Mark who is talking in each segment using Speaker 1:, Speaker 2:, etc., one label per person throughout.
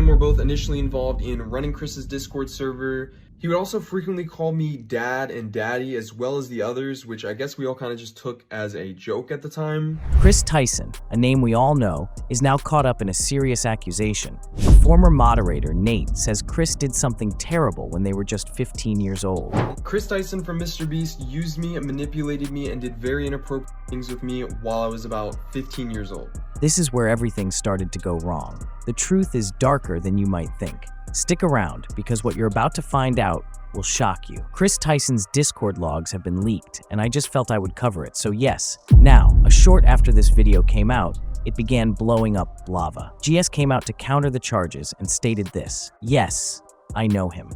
Speaker 1: him were both initially involved in running Kris's Discord server. He would also frequently call me dad and daddy, as well as the others, which I guess we all kind of just took as a joke at the time.
Speaker 2: Kris Tyson, a name we all know, is now caught up in a serious accusation. A former moderator, Nate, says Kris did something terrible when they were just 15 years old.
Speaker 1: Kris Tyson from MrBeast used me, manipulated me, and did very inappropriate things with me while I was about 15 years old.
Speaker 2: This is where everything started to go wrong. The truth is darker than you might think. Stick around, because what you're about to find out will shock you. Kris Tyson's Discord logs have been leaked, and I just felt I would cover it, so yes. Now, a short after this video came out, it began blowing up lava. GS came out to counter the charges and stated this: "Yes, I know him."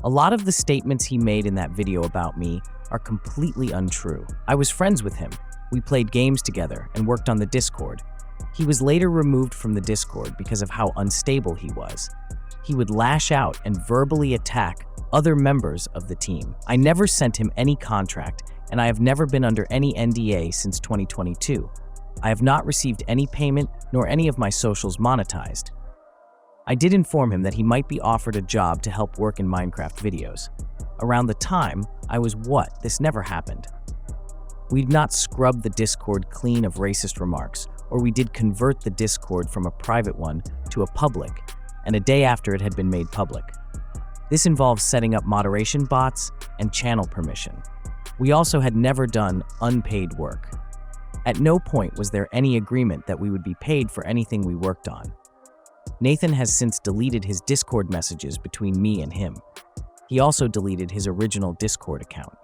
Speaker 2: A lot of the statements he made in that video about me are completely untrue. I was friends with him. We played games together and worked on the Discord. He was later removed from the Discord because of how unstable he was. He would lash out and verbally attack other members of the team. I never sent him any contract, and I have never been under any NDA since 2022. I have not received any payment nor any of my socials monetized. I did inform him that he might be offered a job to help work in Minecraft videos. Around the time I was this never happened. We'd not scrubbed the Discord clean of racist remarks, or we did convert the Discord from a private one to a public, and a day after it had been made public. This involves setting up moderation bots and channel permission. We also had never done unpaid work. At no point was there any agreement that we would be paid for anything we worked on. Nathan has since deleted his Discord messages between me and him. He also deleted his original Discord account.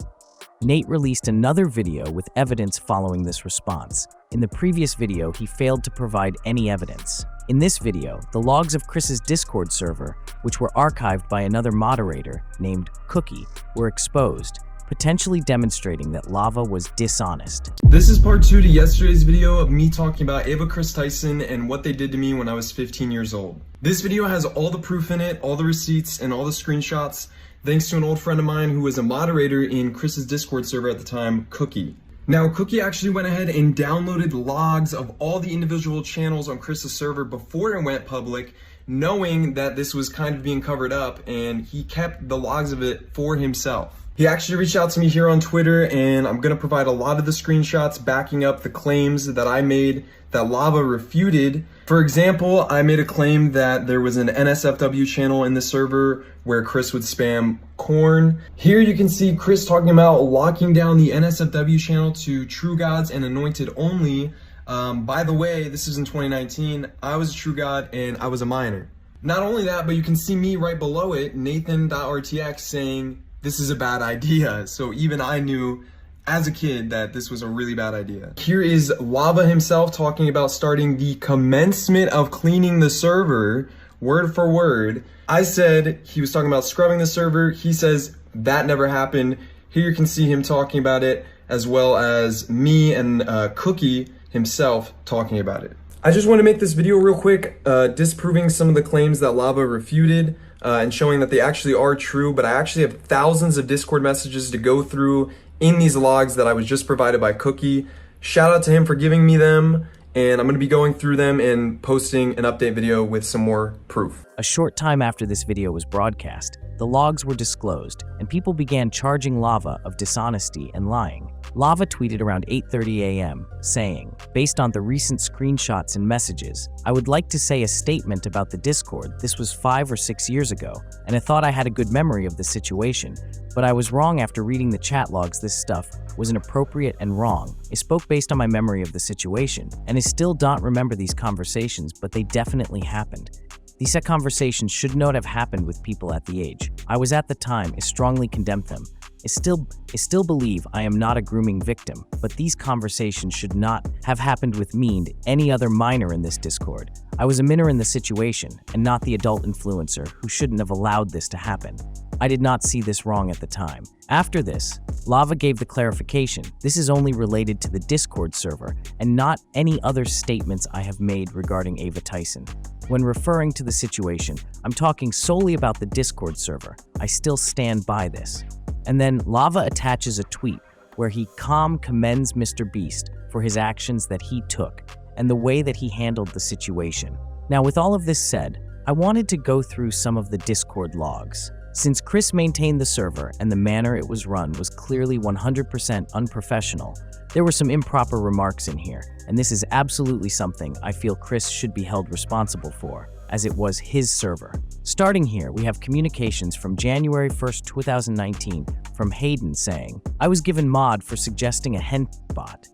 Speaker 2: Nate released another video with evidence following this response. In the previous video, he failed to provide any evidence. In this video, the logs of Kris's Discord server, which were archived by another moderator named Cookie, were exposed, potentially demonstrating that Lava was dishonest.
Speaker 1: This is part 2 to yesterday's video of me talking about Kris Tyson and what they did to me when I was 15 years old. This video has all the proof in it, all the receipts, and all the screenshots, thanks to an old friend of mine who was a moderator in Kris's Discord server at the time, Cookie. Now, Cookie actually went ahead and downloaded logs of all the individual channels on Kris's server before it went public, knowing that this was kind of being covered up, and he kept the logs of it for himself. He actually reached out to me here on Twitter, and I'm going to provide a lot of the screenshots backing up the claims that I made that Lava refuted. For example, I made a claim that there was an NSFW channel in the server where Kris would spam corn. Here you can see Kris talking about locking down the NSFW channel to True Gods and Anointed only. By the way, this is in 2019. I was a True God and I was a minor. Not only that, but you can see me right below it, Nathan.rtx, saying this is a bad idea. So even I knew as a kid that this was a really bad idea. Here is Lava himself talking about starting the commencement of cleaning the server, word for word. I said he was talking about scrubbing the server. He says that never happened. Here you can see him talking about it, as well as me and Cookie himself talking about it. I just want to make this video real quick, disproving some of the claims that Lava refuted and showing that they actually are true, but I actually have thousands of Discord messages to go through in these logs that I was just provided by Cookie. Shout out to him for giving me them, and I'm going to be going through them and posting an update video with some more proof.
Speaker 2: A short time after this video was broadcast, the logs were disclosed, and people began charging Lava of dishonesty and lying. Lava tweeted around 8:30 a.m., saying, "Based on the recent screenshots and messages, I would like to say a statement about the Discord. This was 5 or 6 years ago, and I thought I had a good memory of the situation. But I was wrong after reading the chat logs. This stuff was inappropriate and wrong. I spoke based on my memory of the situation, and I still don't remember these conversations, but they definitely happened. These conversations should not have happened with people at the age I was at the time. I strongly condemned them. I still believe I am not a grooming victim, but these conversations should not have happened with me and any other minor in this Discord. I was a minor in the situation, and not the adult influencer who shouldn't have allowed this to happen. I did not see this wrong at the time." After this, Lava gave the clarification. This is only related to the Discord server and not any other statements I have made regarding Kris Tyson. When referring to the situation, I'm talking solely about the Discord server. I still stand by this. And then Lava attaches a tweet where he commends MrBeast for his actions that he took and the way that he handled the situation. Now, with all of this said, I wanted to go through some of the Discord logs. Since Kris maintained the server and the manner it was run was clearly 100% unprofessional, there were some improper remarks in here, and this is absolutely something I feel Kris should be held responsible for, as it was his server. Starting here, we have communications from January 1st, 2019 from Hayden saying, "I was given mod for suggesting a hen bot."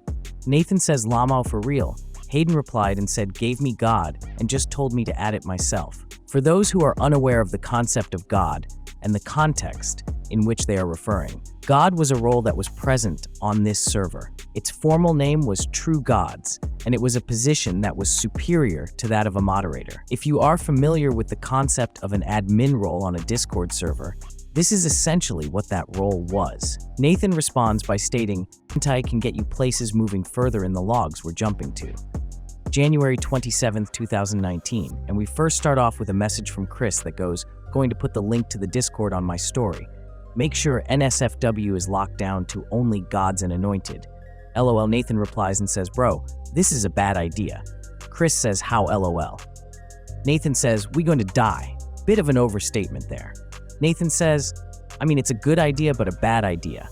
Speaker 2: Nathan says, "Lamo for real." Hayden replied and said, "Gave me God and just told me to add it myself." For those who are unaware of the concept of God and the context in which they are referring, God was a role that was present on this server. Its formal name was True Gods, and it was a position that was superior to that of a moderator. If you are familiar with the concept of an admin role on a Discord server, this is essentially what that role was. Nathan responds by stating, "Hentai can get you places moving further in the logs we're jumping to." January 27th, 2019, and we first start off with a message from Kris that goes, "Going to put the link to the Discord on my story. Make sure NSFW is locked down to only gods and anointed." LOL. Nathan replies and says, "Bro, this is a bad idea." Kris says, "How LOL?" Nathan says, "We going to die." Bit of an overstatement there. Nathan says, it's a good idea, but a bad idea.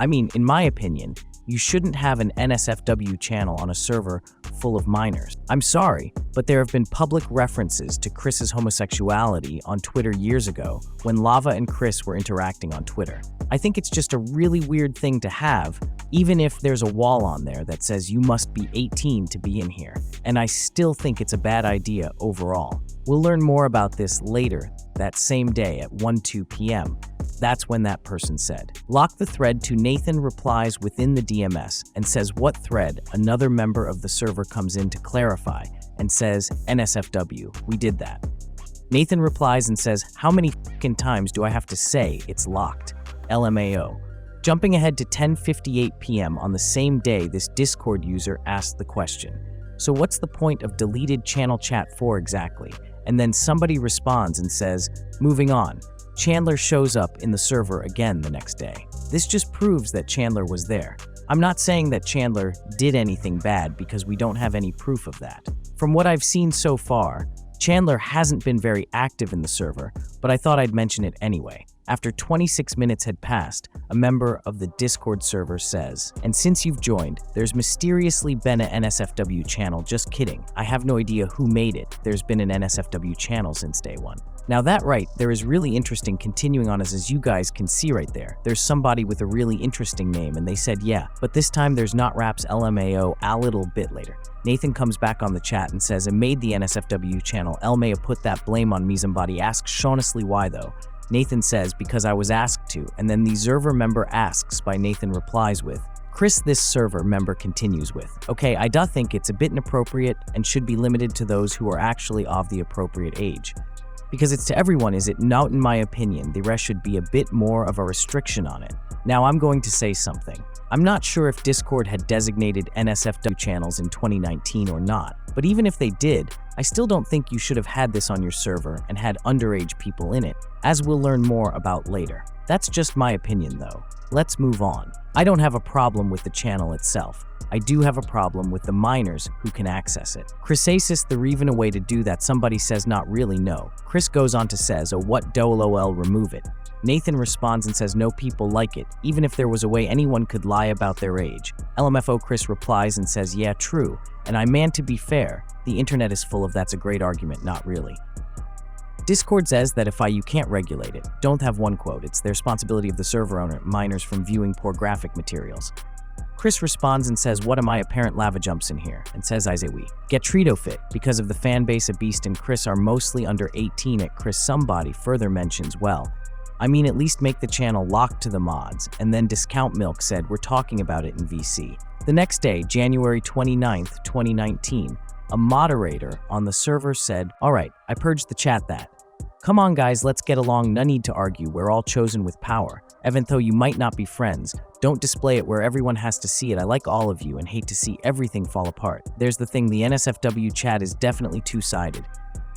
Speaker 2: In my opinion, you shouldn't have an NSFW channel on a server full of minors. I'm sorry, but there have been public references to Kris's homosexuality on Twitter years ago when Lava and Kris were interacting on Twitter. I think it's just a really weird thing to have, even if there's a wall on there that says you must be 18 to be in here, and I still think it's a bad idea overall. We'll learn more about this later that same day at 1-2 p.m. That's when that person said. Lock the thread to Nathan replies within the DMS and says what thread. Another member of the server comes in to clarify and says, "NSFW, we did that." Nathan replies and says, "How many f***ing times do I have to say it's locked? LMAO. Jumping ahead to 10:58 p.m. on the same day, this Discord user asked the question, "So what's the point of deleted channel chat for exactly?" And then somebody responds and says, "Moving on." Chandler shows up in the server again the next day. This just proves that Chandler was there. I'm not saying that Chandler did anything bad because we don't have any proof of that. From what I've seen so far, Chandler hasn't been very active in the server, but I thought I'd mention it anyway. After 26 minutes had passed, a member of the Discord server says, "And since you've joined, there's mysteriously been an NSFW channel. Just kidding. I have no idea who made it. There's been an NSFW channel since day one." Now that right there is really interesting. Continuing on as you guys can see right there, there's somebody with a really interesting name and they said yeah, but this time there's not raps LMAO. A little bit later, Nathan comes back on the chat and says, "I made the NSFW channel. LMAO put that blame on me." Somebody asks honestly why though. Nathan says, "Because I was asked to," and then the server member asks by Nathan replies with, Kris. This server member continues with, "Okay, I do think it's a bit inappropriate and should be limited to those who are actually of the appropriate age. Because it's to everyone, is it not? In my opinion, the rest should be a bit more of a restriction on it." Now I'm going to say something. I'm not sure if Discord had designated NSFW channels in 2019 or not, but even if they did, I still don't think you should have had this on your server and had underage people in it, as we'll learn more about later. That's just my opinion though. Let's move on. I don't have a problem with the channel itself. I do have a problem with the minors who can access it. Krisasis, there even a way to do that? Somebody says not really, no. Kris goes on to says, "Oh what do lol remove it." Nathan responds and says no, people like it. Even if there was a way anyone could lie about their age. LMFO. Kris replies and says, "Yeah, true. And to be fair, the internet is full of that's a great argument, not really." Discord says that if you can't regulate it, don't have one quote, it's the responsibility of the server owner, minors from viewing pornographic materials. Kris responds and says, "What am I?" Apparent lava jumps in here and says, "I say we get Trito fit because of the fan base of Beast and Kris are mostly under 18 at Kris." Somebody further mentions, "Well, at least make the channel locked to the mods." And then Discount Milk said, "We're talking about it in VC." The next day, January 29th, 2019, a moderator on the server said, "Alright, I purged the chat that. Come on guys, let's get along, no need to argue, we're all chosen with power. Even though you might not be friends, don't display it where everyone has to see it. I like all of you and hate to see everything fall apart. There's the thing, the NSFW chat is definitely two-sided.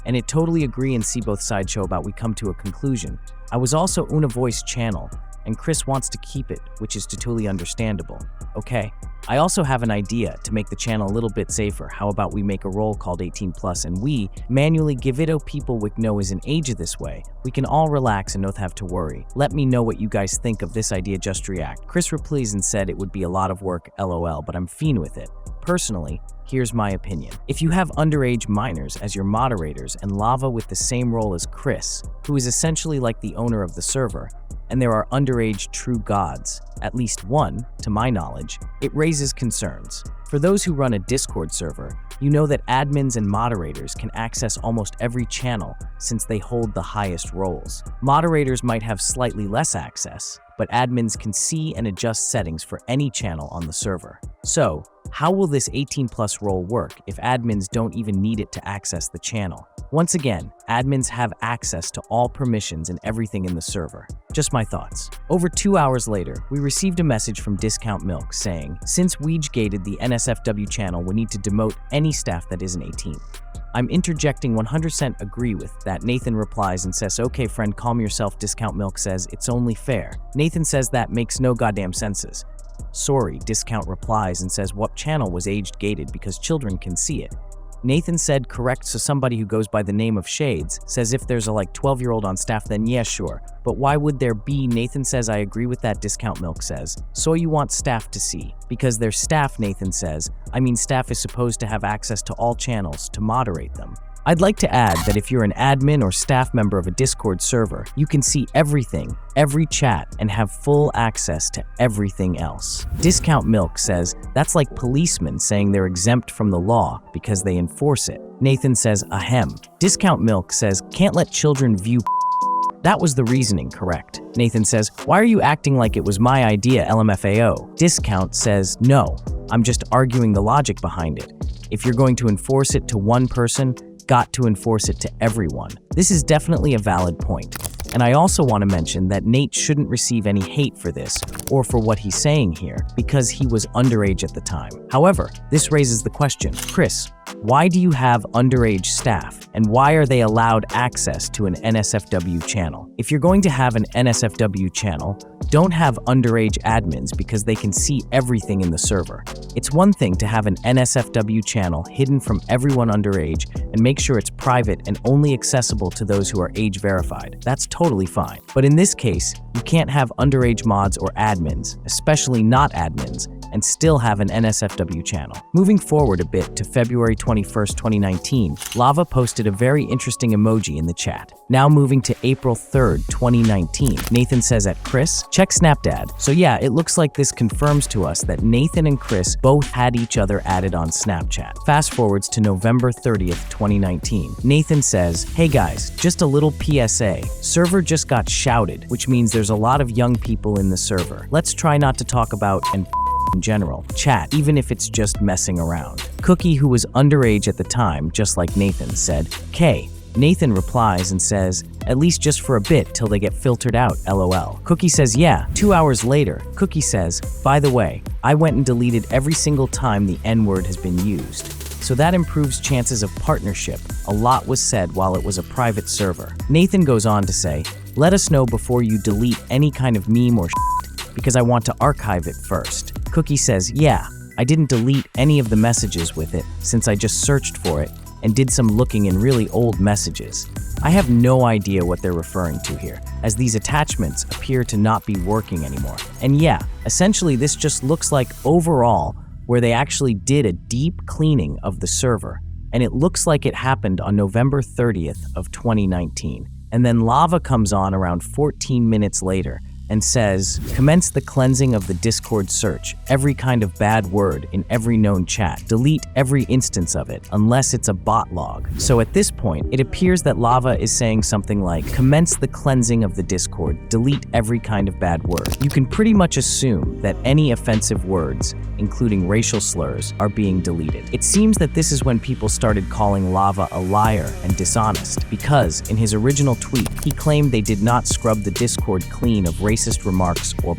Speaker 2: And it totally agree and see both sides show about we come to a conclusion. I was also una voice channel, and Kris wants to keep it, which is totally understandable. Okay, I also have an idea to make the channel a little bit safer. How about we make a role called 18+, and we manually give it people we know is an age of this way. We can all relax and not have to worry. Let me know what you guys think of this idea, just react. Kris replies and said it would be a lot of work, lol, but I'm fine with it. Personally, here's my opinion. If you have underage minors as your moderators and Lava with the same role as Kris, who is essentially like the owner of the server, and there are underage true gods, at least one, to my knowledge, it raises concerns. For those who run a Discord server, you know that admins and moderators can access almost every channel since they hold the highest roles. Moderators might have slightly less access, but admins can see and adjust settings for any channel on the server. So, how will this 18+ role work if admins don't even need it to access the channel? Once again, admins have access to all permissions and everything in the server. Just my thoughts. Over 2 hours later, we received a message from Discount Milk saying, since Weege gated the NSFW channel, we need to demote any staff that isn't 18. I'm interjecting 100% agree with that. Nathan replies and says, okay friend, calm yourself. Discount Milk says, it's only fair. Nathan says that makes no goddamn senses. Sorry, Discount replies and says what channel was age gated because children can see it. Nathan said correct, so somebody who goes by the name of Shades says if there's a 12-year-old on staff then yeah sure, but why would there be? Nathan says I agree with that. Discount Milk says, so you want staff to see? Because they're staff, Nathan says. I mean staff is supposed to have access to all channels to moderate them. I'd like to add that if you're an admin or staff member of a Discord server, you can see everything, every chat, and have full access to everything else. Discount Milk says that's like policemen saying they're exempt from the law because they enforce it. Nathan says ahem. Discount Milk says can't let children view. That was the reasoning, correct? Nathan says, why are you acting like it was my idea, LMFAO? Discount says, no, I'm just arguing the logic behind it. If you're going to enforce it to one person, got to enforce it to everyone. This is definitely a valid point. And I also want to mention that Nate shouldn't receive any hate for this, or for what he's saying here, because he was underage at the time. However, this raises the question, Kris, why do you have underage staff, and why are they allowed access to an NSFW channel? If you're going to have an NSFW channel, don't have underage admins because they can see everything in the server. It's one thing to have an NSFW channel hidden from everyone underage and make sure it's private and only accessible to those who are age verified. That's totally fine. But in this case, you can't have underage mods or admins, especially not admins, and still have an NSFW channel. Moving forward a bit to February 21st, 2019, Lava posted a very interesting emoji in the chat. Now moving to April 3rd, 2019, Nathan says at Kris, check Snapdad. So yeah, it looks like this confirms to us that Nathan and Kris both had each other added on Snapchat. Fast forwards to November 30th, 2019. Nathan says, hey guys, just a little PSA. Server just got shouted, which means there's a lot of young people in the server. Let's try not to talk about and in general, chat, even if it's just messing around. Cookie, who was underage at the time, just like Nathan, said, K. Nathan replies and says, at least just for a bit till they get filtered out, lol. Cookie says, yeah. 2 hours later, Cookie says, by the way, I went and deleted every single time the N-word has been used. So that improves chances of partnership. A lot was said while it was a private server. Nathan goes on to say, let us know before you delete any kind of meme or because I want to archive it first. Cookie says, yeah, I didn't delete any of the messages with it since I just searched for it and did some looking in really old messages. I have no idea what they're referring to here, as these attachments appear to not be working anymore. And yeah, essentially this just looks like overall where they actually did a deep cleaning of the server, and it looks like it happened on November 30th of 2019. And then Lava comes on around 14 minutes later and says, commence the cleansing of the Discord search, every kind of bad word in every known chat. Delete every instance of it, unless it's a bot log. So at this point, it appears that Lava is saying something like, commence the cleansing of the Discord, delete every kind of bad word. You can pretty much assume that any offensive words, including racial slurs, are being deleted. It seems that this is when people started calling Lava a liar and dishonest, because in his original tweet, he claimed they did not scrub the Discord clean of racist remarks or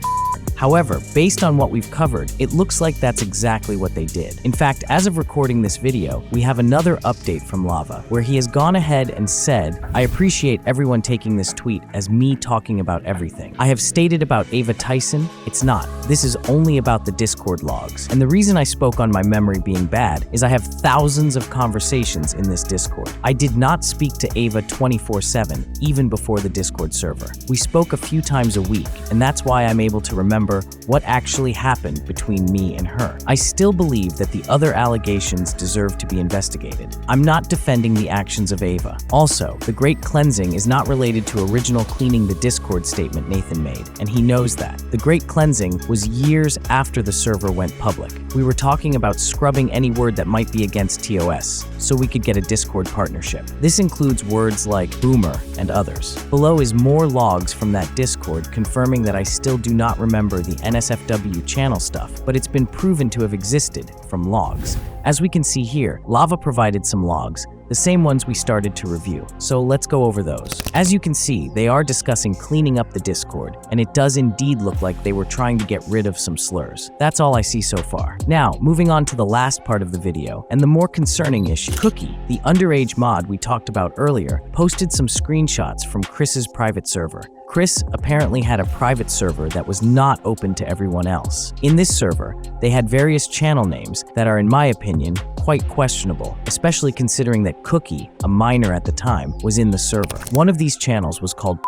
Speaker 2: However, based on what we've covered, it looks like that's exactly what they did. In fact, as of recording this video, we have another update from Lava, where he has gone ahead and said, "I appreciate everyone taking this tweet as me talking about everything. I have stated about Ava Tyson, it's not. This is only about the Discord logs. And the reason I spoke on my memory being bad is I have thousands of conversations in this Discord. I did not speak to Ava 24/7, even before the Discord server. We spoke a few times a week, and that's why I'm able to remember what actually happened between me and her. I still believe that the other allegations deserve to be investigated. I'm not defending the actions of Ava. Also, the Great Cleansing is not related to original cleaning the Discord statement Nathan made, and he knows that. The Great Cleansing was years after the server went public. We were talking about scrubbing any word that might be against TOS, so we could get a Discord partnership. This includes words like boomer and others. Below is more logs from that Discord confirming that I still do not remember the NSFW channel stuff, but it's been proven to have existed from logs. As we can see here, Lava provided some logs, the same ones we started to review, so let's go over those. As you can see, they are discussing cleaning up the Discord, and it does indeed look like they were trying to get rid of some slurs. That's all I see so far. Now, moving on to the last part of the video, and the more concerning issue. Cookie, the underage mod we talked about earlier, posted some screenshots from Kris's private server. Kris apparently had a private server that was not open to everyone else. In this server, they had various channel names that are, in my opinion, quite questionable, especially considering that Cookie, a minor at the time, was in the server. One of these channels was called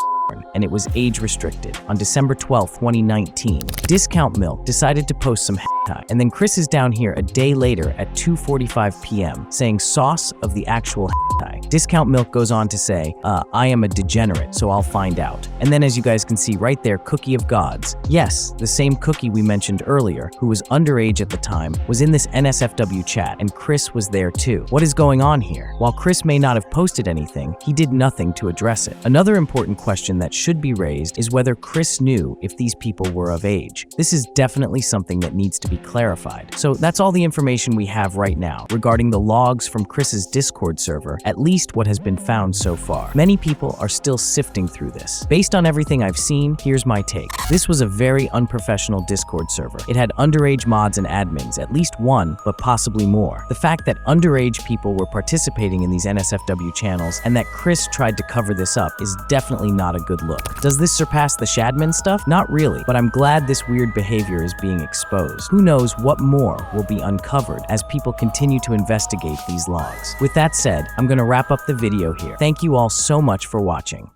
Speaker 2: and it was age restricted. On December 12, 2019, Discount Milk decided to post some hentai, and then Kris is down here a day later at 2:45 p.m. saying sauce of the actual hentai. Discount Milk goes on to say, I am a degenerate, so I'll find out. And then as you guys can see right there, Cookie of Gods. Yes, the same Cookie we mentioned earlier, who was underage at the time, was in this NSFW chat, and Kris was there too. What is going on here? While Kris may not have posted anything, he did nothing to address it. Another important question that should be raised is whether Kris knew if these people were of age. This is definitely something that needs to be clarified. So that's all the information we have right now regarding the logs from Kris's Discord server, at least what has been found so far. Many people are still sifting through this. Based on everything I've seen, here's my take. This was a very unprofessional Discord server. It had underage mods and admins, at least one, but possibly more. The fact that underage people were participating in these NSFW channels and that Kris tried to cover this up is definitely not a good look. Does this surpass the Shadman stuff? Not really, but I'm glad this weird behavior is being exposed. Who knows what more will be uncovered as people continue to investigate these logs. With that said, I'm going to wrap up the video here. Thank you all so much for watching.